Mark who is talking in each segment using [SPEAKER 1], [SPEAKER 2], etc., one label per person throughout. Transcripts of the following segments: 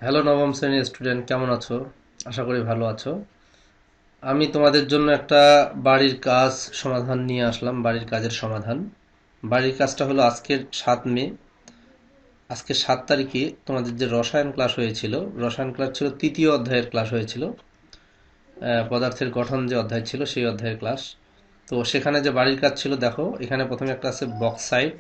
[SPEAKER 1] Hello নবম শ্রেণীর student, কেমন আছো? আশা করি ভালো আছো। আমি তোমাদের জন্য একটা বাড়ির কাজ সমাধান নিয়ে আসলাম। বাড়ির কাজের সমাধান। বাড়ির কাজটা হলো আজকের 7 মে। আজকে 7 তারিখে তোমাদের যে রসায়ন ক্লাস হয়েছিল, রসায়ন ক্লাস ছিল তৃতীয় অধ্যায়ের ক্লাস হয়েছিল। পদার্থের গঠন যে অধ্যায় ছিল সেই অধ্যায়ের ক্লাস। তো সেখানে যে বাড়ির কাজ ছিল, দেখো এখানে প্রথমে একটা আছে bauxite,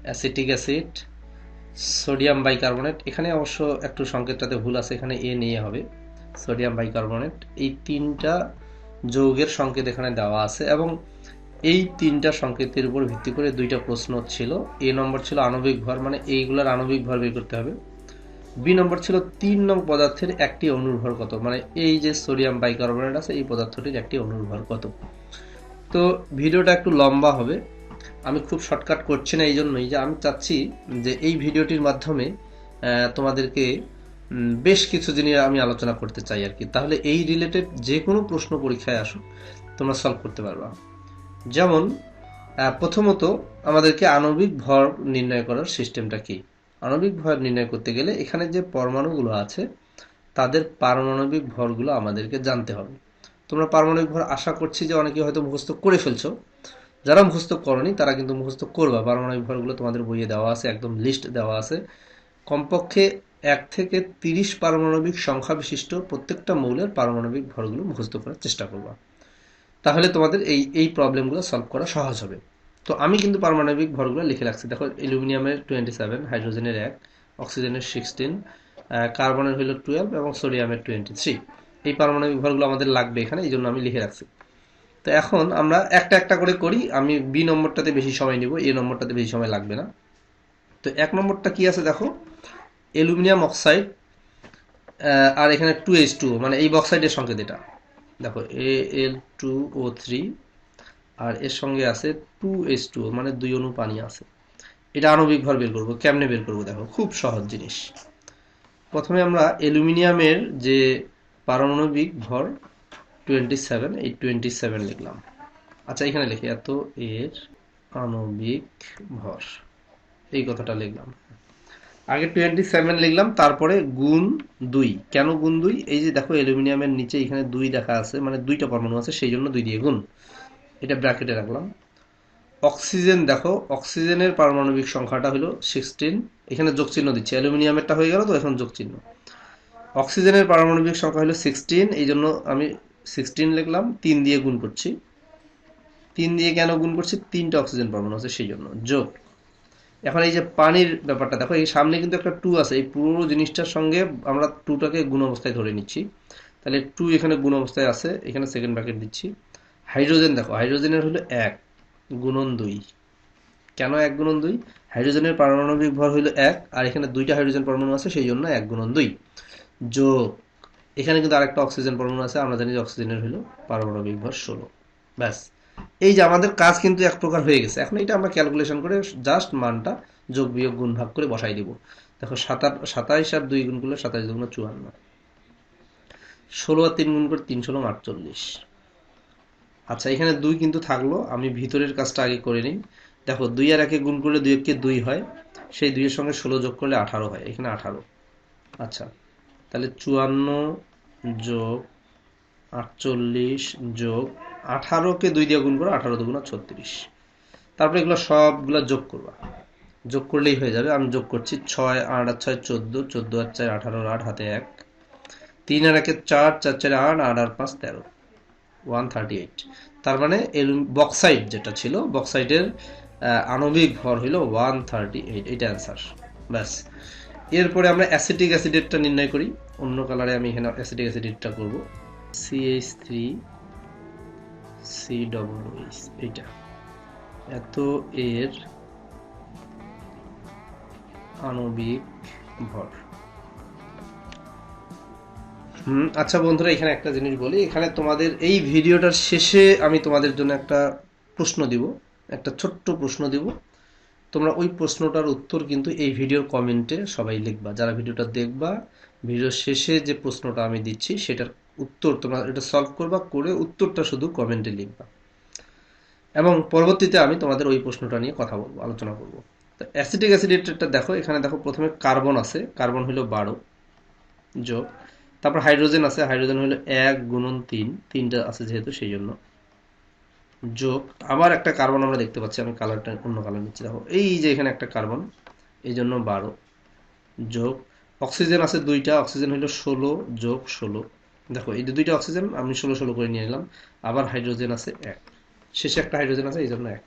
[SPEAKER 1] acetic acid, sodium bicarbonate. এখানে অবশ্য একটু সংকেতটাতে ভুল আছে, এখানে এ নিয়ে হবে সোডিয়াম বাইকার্বনেট। এই তিনটা যৌগের সংকেত এখানে দেওয়া আছে এবং এই তিনটা সংকেতের উপর ভিত্তি করে দুইটা প্রশ্ন ছিল। এ নম্বর ছিল আণবিক ভর, মানে এইগুলোর আণবিক ভর বের করতে হবে। বি নম্বর ছিল 3 নং পদার্থের একটি অণুর ভর কত, মানে এই যে সোডিয়াম বাইকার্বনেট আছে এই পদার্থটির একটি অণুর ভর কত। তো ভিডিওটা একটু লম্বা হবে, আমি খুব শর্টকাট করছি না, এই জন্যই যে আমি চাচ্ছি যে এই ভিডিওটির মাধ্যমে তোমাদেরকে বেশ কিছু জিনিস আমি আলোচনা করতে চাই আর কি। তাহলে এই রিলেটেড যে কোনো প্রশ্ন পরীক্ষায় আসুক তোমরা সলভ করতে পারবা। যেমন প্রথমত আমাদেরকে আণবিক ভর নির্ণয় করার সিস্টেমটা কি। আণবিক ভর নির্ণয় করতে গেলে এখানে যে পরমাণুগুলো আছে তাদের পারমাণবিক ভরগুলো আমাদেরকে জানতে হবে। তোমরা পারমাণবিক ভর আশা করছি যে অনেকে হয়তো মুখস্থ করে ফেলছো। যারা মুখস্থ করনি তারা কিন্তু মুখস্থ করবা। পারমাণবিক ভরগুলো তোমাদের বইয়ে দেওয়া আছে, একদম লিস্ট দেওয়া আছে। কমপক্ষে 1 থেকে 30 পারমাণবিক সংখ্যা বিশিষ্ট প্রত্যেকটা মৌলের পারমাণবিক ভরগুলো মুখস্থ করার চেষ্টা করবা। তাহলে তোমাদের এই এই প্রবলেমগুলো সলভ করা সহজ হবে। তো আমি কিন্তু পারমাণবিক ভরগুলো লিখে রাখছি। দেখো অ্যালুমিনিয়ামের 27, হাইড্রোজেনের 1, অক্সিজেনের 16, কার্বনের হলো 12 এবং সোডিয়ামের 23। এই পারমাণবিক ভরগুলো আমাদের লাগবে এখানে, এই জন্য আমি লিখে রাখছি। তো এখন আমরা একটা একটা করে করি। আমি বি নম্বরটাতে বেশি সময় নিব, এ নম্বরটাতে বেশি সময় লাগবে না। তো 1 নম্বরটা কি আছে দেখো, অ্যালুমিনিয়াম অক্সাইড, আর এখানে 2H2, মানে এই বক্সাইডের সংকেত এটা। দেখো Al2O3 আর এর সঙ্গে আছে 2H2, মানে 2 অণু পানি আছে। এটা আণবিক ভর বের করবো। কেমনে বের করবো দেখো, খুব সহজ জিনিস। প্রথমে আমরা অ্যালুমিনিয়ামের যে পারমাণবিক ভর 27, এই 27 লিখলাম। আচ্ছা এখানে লিখি এত এর আণবিক ভর, এই কথাটা লিখলাম। আগে 27 লিখলাম, তারপরে গুণ 2। কেন গুণ 2? এই যে দেখো অ্যালুমিনিয়ামের নিচে এখানে 2 দেখা আছে, মানে দুইটা পরমাণু আছে, সেই জন্য 2 দিয়ে গুণ। এটা ব্র্যাকেটে রাখলাম। অক্সিজেন, দেখো অক্সিজেনের পারমাণবিক সংখ্যাটা হলো 16। এখানে যোগ চিহ্ন দিচ্ছি, অ্যালুমিনিয়ামেরটা হয়ে গেল তো এখন যোগ চিহ্ন। অক্সিজেনের পারমাণবিক সংখ্যা হলো 16, এই জন্য আমি 16 লিখলাম। 3 দিয়ে গুণ করছি। 3 দিয়ে কেন গুণ করছি? 3টা অক্সিজেন পরমাণু আছে সেই জন্য। যোগ। এখন এই যে পানির ব্যাপারটা দেখো, এই সামনে কিন্তু একটা 2 আছে, এই পুরো জিনিসটার সঙ্গে আমরা 2টাকে গুণ অবস্থায় ধরে নিচ্ছি। তাহলে 2 এখানে গুণ অবস্থায় আছে, এখানে সেকেন্ড ব্র্যাকেট দিচ্ছি। হাইড্রোজেন, দেখো হাইড্রোজেনের হলো 1 গুণন 2। কেন 1 গুণন 2? হাইড্রোজেনের পারমাণবিক ভর হলো 1, আর এখানে 2টা হাইড্রোজেন পরমাণু আছে সেই জন্য 1 গুণন 2। যোগ, এখানে কিন্তু আরেকটা অক্সিজেন পরমাণু আছে, আমরা জানি যে অক্সিজেনের হলো পারমাণবিক ভর 16। ব্যাস, এই যে আমাদের কাজ কিন্তু এক প্রকার হয়ে গেছে। এখন এটা আমরা ক্যালকুলেশন করে জাস্ট মানটা যোগ বিয়োগ গুণ ভাগ করে বসাই দিব। দেখো 27 আর 2 গুণ করলে 27 দুগুণ 54, 16 আর 3 গুণ করে 3 16 48। আচ্ছা এখানে 2 কিন্তু থাকলো, আমি ভিতরের কাজটা আগে করে নিই। দেখো 2 আর 1 গুণ করলে 2 1 কে 2 হয়, সেই 2 এর সঙ্গে 16 যোগ করলে 18 হয়, এখানে 18। আচ্ছা তাহলে 54 যোগ 48 যোগ 18কে 2 দিয়ে গুণ করো, 18 দুগুণ 36। তারপরে এগুলো সবগুলো যোগ করবা, যোগ করলেই হয়ে যাবে। আমি যোগ করছি। 6 8 আর 6 14, 14 আর 4 18, 8 হাতে 1, 3 আর 1 4, 4 4 8, 8 আর 5 13, 138। তার মানে বক্সাইড যেটা ছিল, বক্সাইডের আণবিক ভর হলো 138, এইটা অ্যান্সার। ব্যাস, এরপরে আমরা অ্যাসিটিক অ্যাসিডেরটা নির্ণয় করি। অন্য কালারে আমি এখানে অ্যাসিটিক অ্যাসিডেরটা করব। CH3COOH, এইটা এত এর আণবিক ভর। আচ্ছা বন্ধুরা, এখানে একটা জিনিস বলি। এখানে তোমাদের এই ভিডিওটার শেষে আমি তোমাদের জন্য একটা প্রশ্ন দিব, একটা ছোট্ট প্রশ্ন দিব। তোমরা ওই প্রশ্নটার উত্তর কিন্তু এই ভিডিওর কমেন্টে সবাই লিখবা। যারা ভিডিওটা দেখবা, ভিডিওর শেষে যে প্রশ্নটা আমি দিচ্ছি সেটার উত্তর তোমরা এটা সলভ করবা, করে উত্তরটা শুধু কমেন্টে লিখবা। এবং পরবর্তীতে আমি তোমাদের ওই প্রশ্নটা নিয়ে কথা বলবো, আলোচনা করব। তো অ্যাসিটিক অ্যাসিডেরটা দেখো, এখানে দেখো প্রথমে কার্বন আছে, কার্বন হলো 12। যোগ, তারপর হাইড্রোজেন আছে, হাইড্রোজেন হলো 1 গুণন 3, তিনটা আছে যেহেতু সেই জন্য যোগ, আবার একটা কার্বন আমরা দেখতে পাচ্ছি, আমি কালারটা অন্য কালার নিচ্ছি, দেখো এই যে এখানে একটা কার্বন, এই জন্য 12 যোগ, অক্সিজেন আছে 2টা, অক্সিজেন হলো 16 যোগ 16, দেখো এই যে 2টা অক্সিজেন আমি 16 করে নিয়ে নিলাম, আবার হাইড্রোজেন আছে 1, শেষে একটা হাইড্রোজেন আছে এই জন্য 1।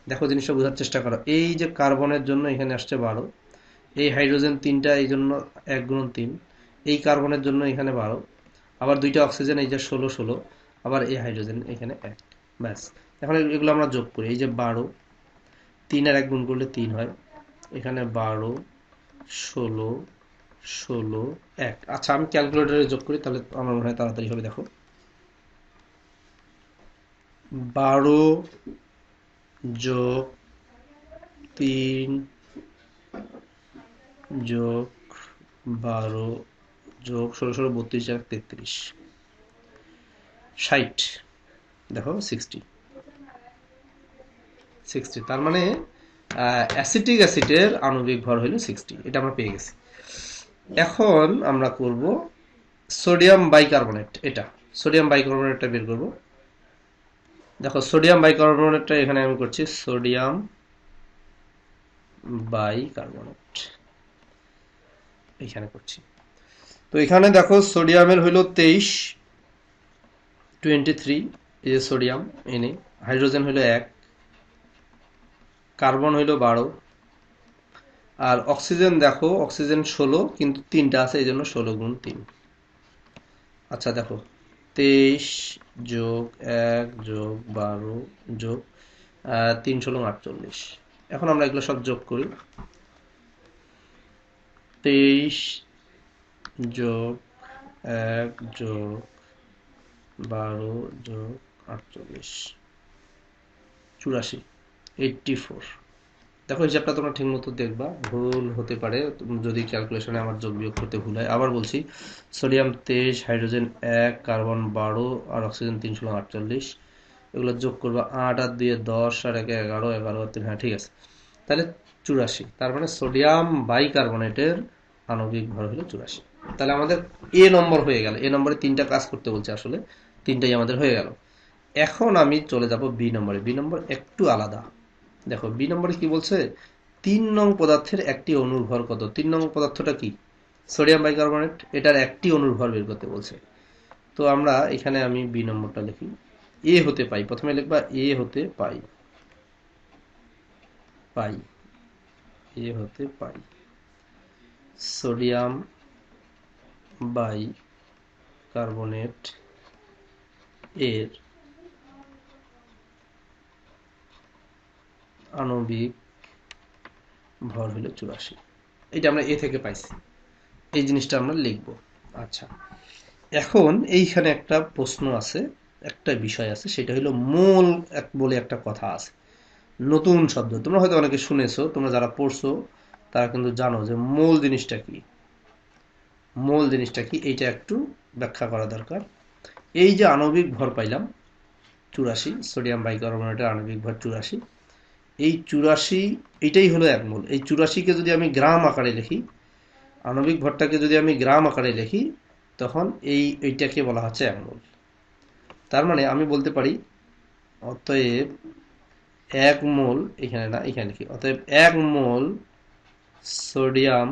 [SPEAKER 1] দেখো জিনিসটা বোঝার চেষ্টা করো, এই যে কার্বনের জন্য এখানে আসছে 12, এই হাইড্রোজেন 3টা এই জন্য 1 গুণন 3, এই কার্বনের জন্য এখানে 12, আবার 2টা অক্সিজেন এই যে 16 16, আবার এই হাইড্রোজেন এখানে 1, ব্যাস। এখন এগুলো আমরা যোগ করি, এই যে 12, 3 আর 1 গুণ করলে 3 হয়, এখানে 12 16 16 1। আচ্ছা আমি ক্যালকুলেটরে যোগ করি, তাহলে আমার মনে হয় তাড়াতাড়ি হবে। দেখো 12 যোগ 3 যোগ 12 যোগ 16 16 32 আর 33 60, দেখো 60, তার মানে অ্যাসিটিক অ্যাসিডের আণবিক ভর হলো 60, এটা আমরা পেয়ে গেছি। এখন আমরা করব সোডিয়াম বাইকার্বনেট, এটা সোডিয়াম বাইকার্বনেটটা বের করব। দেখো সোডিয়াম বাইকার্বনেটটা এখানে আমি করছি সোডিয়াম বাইকার্বনেট, এখানে করছি। তো এখানে দেখো সোডিয়ামের হইল 23, এই যে সোডিয়াম এনে, হাইড্রোজেন হইল 1, কার্বন হইল 12, আর অক্সিজেন দেখো অক্সিজেন 16 কিন্তু 3টা আছে এই জন্য 16 গুণ 3। আচ্ছা দেখো 23 যোগ 1 যোগ 12 যোগ 3 16 48, এখন আমরা এগুলো সব যোগ করি, 23 যোগ 1 যোগ 12 যোগ 48 84, 84। দেখো হিসাবটা তোমরা ঠিক মতো দেখবা, ভুল হতে পারে যদি ক্যালকুলেশনে আমার যোগ বিয়োগ করতে ভুল হয়। আবার বলছি, সোডিয়াম 23, হাইড্রোজেন 1, কার্বন 12 আর অক্সিজেন 3 16 48, এগুলো যোগ করবা, 8 আর 2 10 আর 1 11, 11 আর 3, হ্যাঁ ঠিক আছে, তাহলে 84। তার মানে সোডিয়াম বাইকার্বনেটের আণবিক ভর হলো 84। তাহলে আমাদের এ নম্বর হয়ে গেল, এ নম্বরে 3টা কাজ করতে বলছে, আসলে 3টাই আমাদের হয়ে গেল। এখন আমি চলে যাব বি নম্বরে, বি নম্বর একটু আলাদা। দেখো বি নম্বরে কি বলছে, 3 নং পদার্থের একটি অণুর ভর কত। 3 নং পদার্থটা কি, সোডিয়াম বাইকার্বনেট, এটার একটি অণুর ভর বের করতে বলছে। তো আমরা এখানে আমি বি নম্বরটা লিখি, এ হতে পাই, প্রথমে লিখবা এ হতে পাই, পাই এ হতে পাই সোডিয়াম বাইকার্বনেট এর আণবিক ভর হলো 84, এটা আমরা এ থেকে পাইছি, এই জিনিসটা আমরা লিখব। আচ্ছা এখন এইখানে একটা প্রশ্ন আছে, একটা বিষয় আছে, সেটা হলো মোল বলে একটা কথা আছে, নতুন শব্দ, তোমরা হয়তো অনেকে শুনেছো, তোমরা যারা পড়ছো তারা কিন্তু জানো যে মোল জিনিসটা কি, মোল জিনিসটা কি এইটা একটু ব্যাখ্যা করা দরকার। এই যে আণবিক ভর পাইলাম 84, সোডিয়াম বাইকার্বনেটের আণবিক ভর 84, এই 84 এটাই হলো 1 মোল। এই 84কে যদি আমি গ্রাম আকারে লিখি, আণবিক ভরটাকে যদি আমি গ্রাম আকারে লিখি, তখন এইটাকে বলা হচ্ছে 1 মোল। তার মানে আমি বলতে পারি অতএব 1 মোল, এখানে না এখানে লিখি, অতএব 1 মোল সোডিয়াম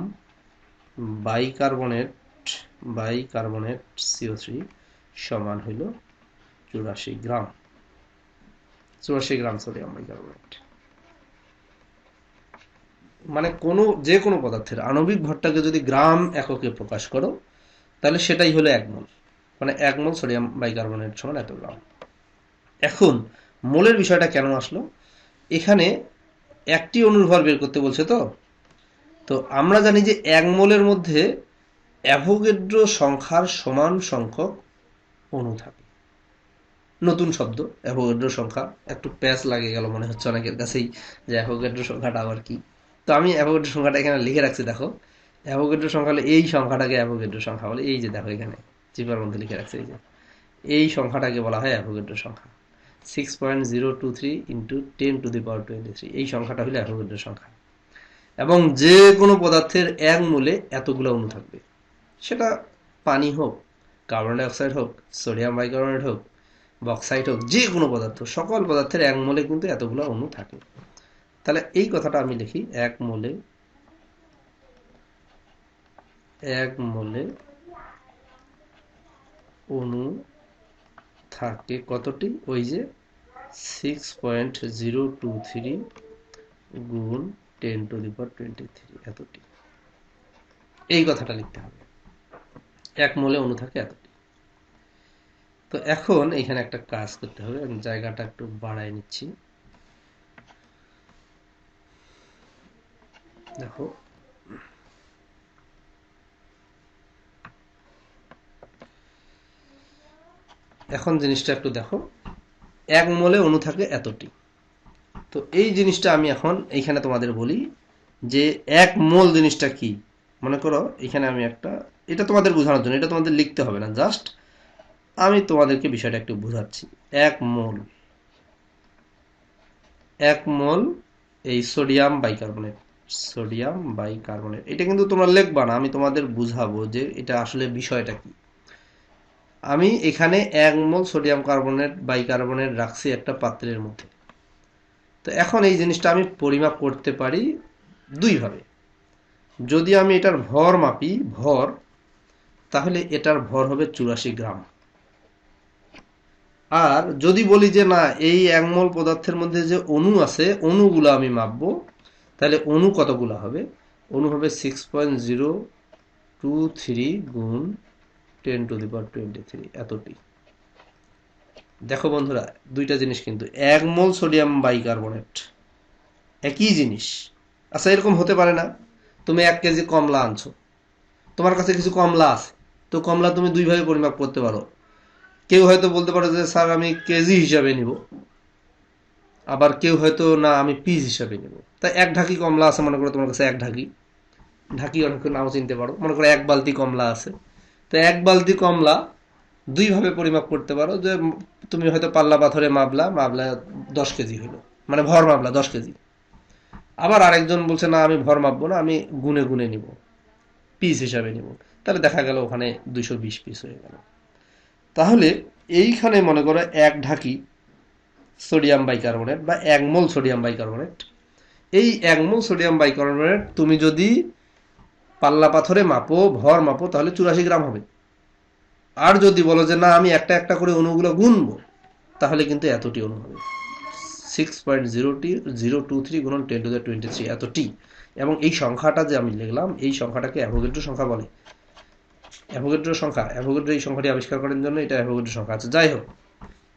[SPEAKER 1] বাইকার্বনেট CO3 সমান হইল 84 গ্রাম, 84 গ্রাম সোডিয়াম বাইকার্বনেট। মানে যে কোনো পদার্থের আণবিক ভরটাকে যদি গ্রাম এককে প্রকাশ করো, তাহলে সেটাই হলো 1 মোল, মানে 1 মোল সোডিয়াম বাইকার্বনেট সমান এত গ্রাম। এখন মোলের বিষয়টা কেন আসলো, এখানে একটি অণুর ভর বের করতে বলছে, তো আমরা জানি যে 1 মোলের মধ্যে অ্যাভোগাড্রো সংখ্যার সমান সংখ্যক অণু থাকে। নতুন শব্দ অ্যাভোগাড্রো সংখ্যা, একটু প্যাচ লাগে গেল মনে হচ্ছে অনেকের কাছেই যে অ্যাভোগাড্রো সংখ্যাটা আবার কি। তো আমি অ্যাভোগাড্রো সংখ্যাটা এখানে লিখে রাখছি, দেখো অ্যাভোগাড্রো সংখ্যা হলে এই সংখ্যাটাকে অ্যাভোগাড্রো সংখ্যা বলে, এই যে দেখো এখানে চিপার মধ্যে লিখে রাখছে, এই সংখ্যাটাকে বলা হয় অ্যাভোগাড্রো সংখ্যা, 6.023 ইন্টু 10⁻23, এই সংখ্যাটা হলো অ্যাভোগাড্রো সংখ্যা। এবং যে কোনো পদার্থের 1 মোলে এতগুলো অণু থাকবে, সেটা পানি হোক, কার্বন ডাই অক্সাইড হোক, সোডিয়াম বাইকার্বনেট হোক, বক্সাইট হোক, যে কোনো পদার্থ, সকল পদার্থের 1 মোলে কিন্তু এতগুলো অণু থাকে। তাহলে এই কথাটা আমি লিখি, 1 মোলে অণু থাকে কতটি? ওই যে 6.023 গুণ 10⁻23 এতটি। এই কথাটা লিখতে হবে, 1 মোলে অণু থাকে এতটি। তো এখন এখানে একটা কাজ করতে হবে, আমি জায়গাটা একটু বাড়াই নিচ্ছি। দেখো, এখন জিনিসটা একটু দেখো, 1 মোলে অণু থাকে এতটি। তো এই জিনিসটা আমি এখন এইখানে তোমাদের বলি যে 1 মোল জিনিসটা কি। মনে করো এখানে আমি একটা, এটা তোমাদের বোঝানোর জন্য, এটা তোমাদের লিখতে হবে না, জাস্ট আমি তোমাদেরকে বিষয়টা একটু বোঝাচ্ছি। 1 মোল এই সোডিয়াম বাইকার্বনেট, এটা কিন্তু তোমরা লিখবা না, আমি তোমাদের বুঝাবো যে এটা আসলে বিষয়টা কি। আমি এখানে 1 মোল সোডিয়াম বাইকার্বনেট রাখছি একটা পাত্রের মধ্যে। তো এখন এই জিনিসটা আমি পরিমাপ করতে পারি দুইভাবে। যদি আমি এটার ভর মাপি, তাহলে এটার ভর হবে 84 গ্রাম। আর যদি বলি যে না, এই 1 মোল পদার্থের মধ্যে যে অণু আছে, অণুগুলো আমি মাপবো, তাহলে অণু কতগুলো হবে? অণু হবে 6.023 গুণ 10⁻23 এতটি। দেখো বন্ধুরা, দুইটা জিনিস কিন্তু, 1 মোল সোডিয়াম বাইকার্বনেট একই জিনিস। আচ্ছা, এরকম হতে পারে না, তুমি 1 কেজি কমলা আনছো, তোমার কাছে কিছু কমলা আছে, তো কমলা তুমি দুইভাবে পরিমাপ করতে পারো। কেউ হয়তো বলতে পারো যে স্যার আমি কেজি হিসাবে নিব, আবার কেউ হয়তো না আমি পিস হিসাবে নিব। তাই 1 ঢাকি কমলা আছে, মনে করো তোমার কাছে 1 ঢাকি অনেক নাও চিনতে পারো, মনে করো 1 বালতি কমলা আছে। তো 1 বালতি কমলা দুইভাবে পরিমাপ করতে পারো, যে তুমি হয়তো পাল্লা পাথরে মাপলা 10 কেজি হলো, মানে ভর মাপলা 10 কেজি। আবার আরেকজন বলছে না আমি ভর মাপবো না, আমি গুনে গুনে নিব, পিস হিসাবে নিব। তাহলে দেখা গেল ওখানে 220 পিস হয়ে গেল। তাহলে এইখানে মনে করো 1 ঢাকি সোডিয়াম বাইকার্বনেট বা 1 মোল সোডিয়াম বাইকার্বনেট, এই 1 মোল সোডিয়াম বাইকার্বনেট তুমি যদি পাল্লা পাথরে মাপো, ভর মাপো, তাহলে 84 গ্রাম হবে। আর যদি বলো যে না আমি একটা একটা করে অণুগুলো গুনবো, তাহলে কিন্তু এতটি অণু হবে, 6.023 গুণন 10⁻23 এতটি। এবং এই সংখ্যাটা যে আমি লিখলাম, এই সংখ্যাটাকে অ্যাভোগাড্রো সংখ্যা বলে। অ্যাভোগাড্রো এই সংখ্যাটি আবিষ্কার করার জন্য এটা অ্যাভোগাড্রো সংখ্যা আছে। যাই হোক,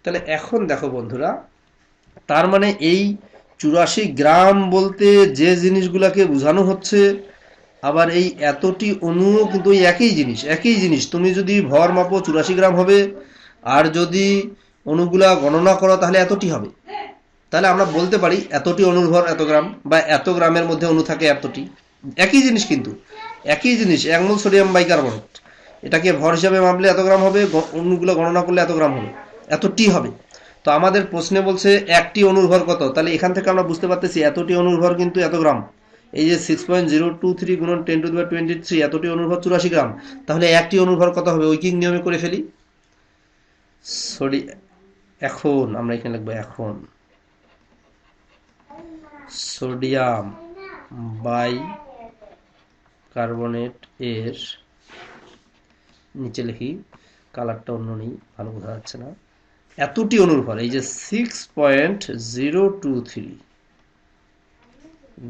[SPEAKER 1] তাহলে এখন দেখো বন্ধুরা, তার মানে এই 84 গ্রাম বলতে যে জিনিসগুলাকে বোঝানো হচ্ছে, আবার এই এতটি অণুও কিন্তু একই জিনিস। তুমি যদি ভর মাপো 84 গ্রাম হবে, আর যদি অণুগুলা গণনা করো তাহলে এতটি হবে। তাহলে আমরা বলতে পারি এতটি অণুর ভর এত গ্রাম, বা এত গ্রামের মধ্যে অণু থাকে এতটি। একই জিনিস কিন্তু, একই জিনিস, 1 মোল সোডিয়াম বাইকার্বনেট, এটাকে ভর হিসাবে মাপলে এত গ্রাম হবে, অণুগুলো গণনা করলে এত গ্রাম হবে, এতটি হবে। তো আমাদের প্রশ্নে বলছে একটি অণুর ভর কত, তাহলে এখান থেকে আমরা বুঝতে পারতেছি এতটি অণুর ভর কিন্তু এত গ্রাম। এই যে 6.023 গুণন 10⁻23 এতটি অণুর ভর 84 গ্রাম। তাহলে একটি অণুর ভর কত হবে? ঐকিক নিয়মে করে ফেলি। এখন আমরা এখানে লিখবো, এখন সোডিয়াম বাইকার্বনেট এর নিচে লিখি, কালারটা অন্য নেই, ভালো বোঝা যাচ্ছে না। এতটি অণুর ভর, এই যে 6.023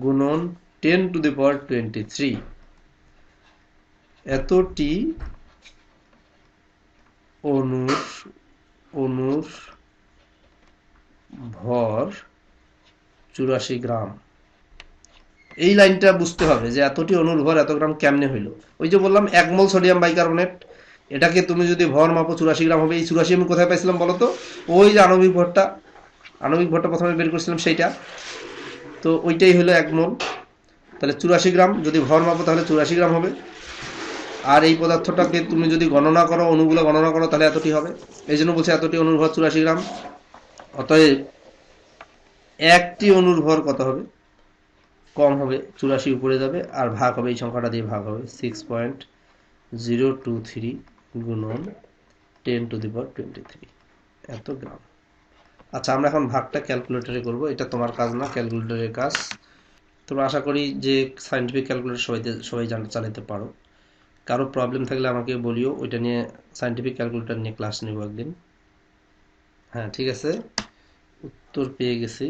[SPEAKER 1] গুণন 10⁻23 এতটি অণুর ভর 84 গ্রাম। এই লাইনটা বুঝতে হবে যে এতটি অণুর ভর এত গ্রাম কেমনে হইল। ওই যে বললাম 1 মোল সোডিয়াম বাইকার্বনেট, এটাকে তুমি যদি ভর মাপো 84 গ্রাম হবে। এই 84 আমি কোথায় পাইছিলাম বলো তো? ওই যে আণবিক ভরটা প্রথমে বের করেছিলাম সেইটা, তো ওইটাই হলো 1 মোল। তাহলে 84 গ্রাম যদি ভর মাপো তাহলে 84 গ্রাম হবে। আর এই পদার্থটাকে তুমি যদি গণনা করো, অণুগুলো গণনা করো, তাহলে এতটি হবে। এই জন্য বলছে এতটি অণুর ভর 84 গ্রাম। অতএব একটি অণুর ভর কত হবে? কম হবে, 84 উপরে যাবে, আর ভাগ হবে, এই সংখ্যাটা দিয়ে ভাগ হবে, 6.023 023 গুণন 10⁻23 এত গ্রাম। আচ্ছা, আমরা এখন ভাগটা ক্যালকুলেটরে করব, এটা তোমার কাজ না, ক্যালকুলেটরের কাজ। তোমরা আশা করি যে সায়েন্টিফিক ক্যালকুলেটর সবাই চালাতে পারো। কারো প্রবলেম থাকলে আমাকে বলিও, ওইটা নিয়ে সায়েন্টিফিক ক্যালকুলেটর নিয়ে ক্লাস নেব একদিন। হ্যাঁ, ঠিক আছে, উত্তর পেয়ে গেছি।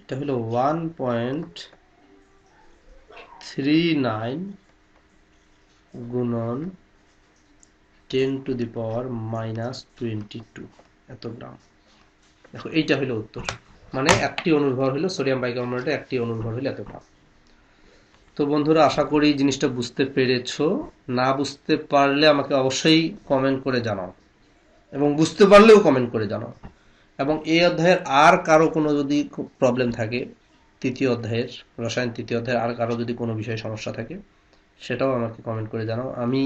[SPEAKER 1] এটা হলো 1.39 গুণন 10⁻22 এত গ্রাম। দেখো, এইটা হলো উত্তর, মানে একটি অণুর ভর হলো সোডিয়াম বাইকার্বনেটে একটি অণুর ভর হলো এত গ্রাম। তো বন্ধুরা, আশা করি জিনিসটা বুঝতে পেরেছো। না বুঝতে পারলে আমাকে অবশ্যই কমেন্ট করে জানাও, এবং বুঝতে পারলেও কমেন্ট করে জানাও। এবং এই অধ্যায়ের আর কারো কোনো যদি প্রবলেম থাকে, তৃতীয় অধ্যায়ের রসায়ন তৃতীয় অধ্যায়ের আর কারো যদি কোনো বিষয়ে সমস্যা থাকে, সেটাও আমাকে কমেন্ট করে জানাও। আমি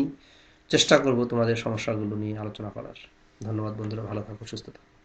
[SPEAKER 1] চেষ্টা করব তোমাদের সমস্যাগুলো নিয়ে আলোচনা করার। ধন্যবাদ বন্ধুরা, ভালো থাকো, সুস্থ থাকো।